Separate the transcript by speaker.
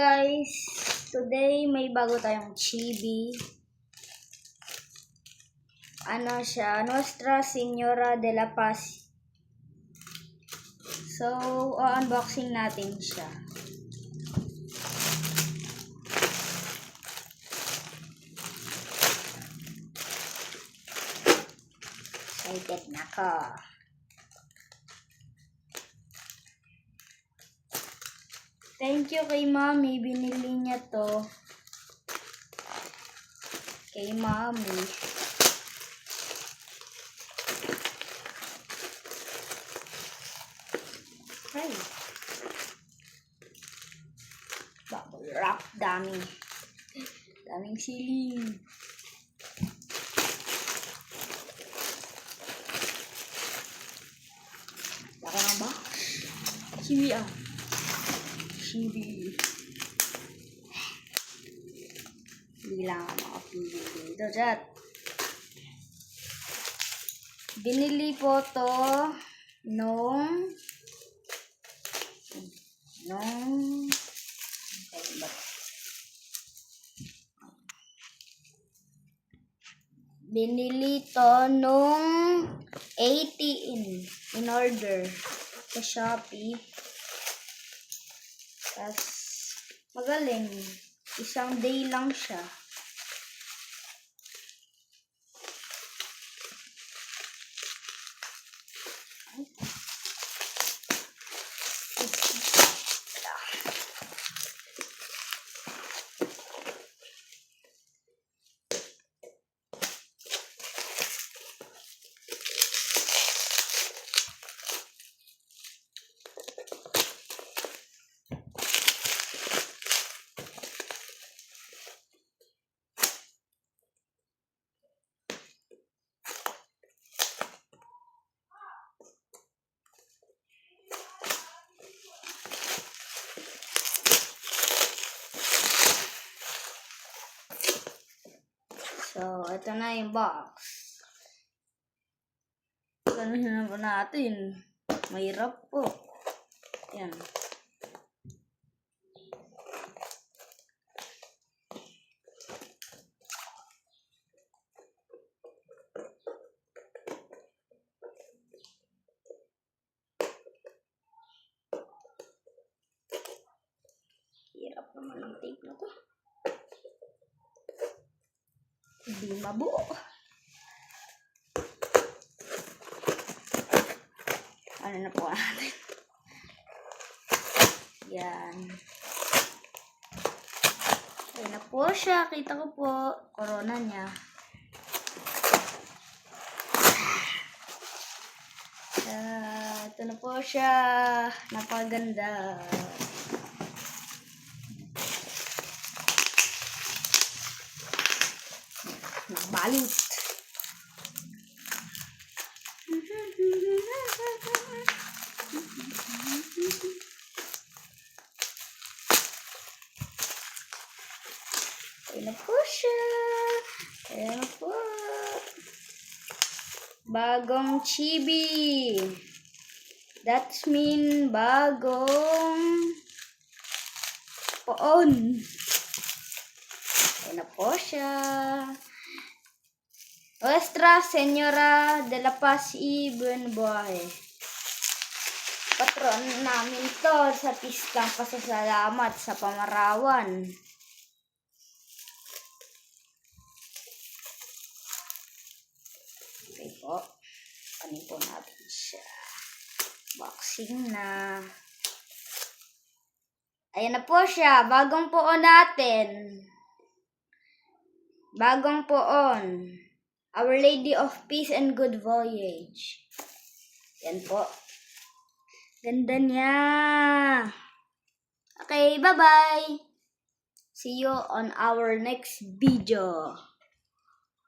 Speaker 1: Guys, today may bago tayong chibi. Ano siya? Nuestra Señora de la Paz. So, unboxing natin siya. Excited na ako. Thank you kay Mami. Binili niya to. Kay Mami. Ay. Bubble wrap. Dami. Daming siling. Laki ng box. Chibi ah. Chibi. Hindi lang ako makapili dito. Chat. Binili po to binili to nung 80 in order sa Shopee. Tas magaling. Isang day lang siya. So, ito na yung box. Ganun na po natin. Mahirap po. Yan. Hirap naman ang tape na to. Hindi mabuo. Ano na po natin? Yan. Ayan na po siya. Kita ko po. Corona niya. Ito na po siya. Napaganda. Balit. Ayan na po siya. Ayan na po. Bagong chibi. That's mean bagong poon. Ayan na po siya. Nuestra Señora de la Paz y Buen Buhay. Patron namin to sa pistang pasasalamat sa Pamarawan. Okay po. Kanin po natin siya. Boxing na. Ayan na po siya. Bagong poon natin. Bagong poon. Our Lady of Peace and Good Voyage. Yan po. Ganda niya. Okay, bye-bye. See you on our next video.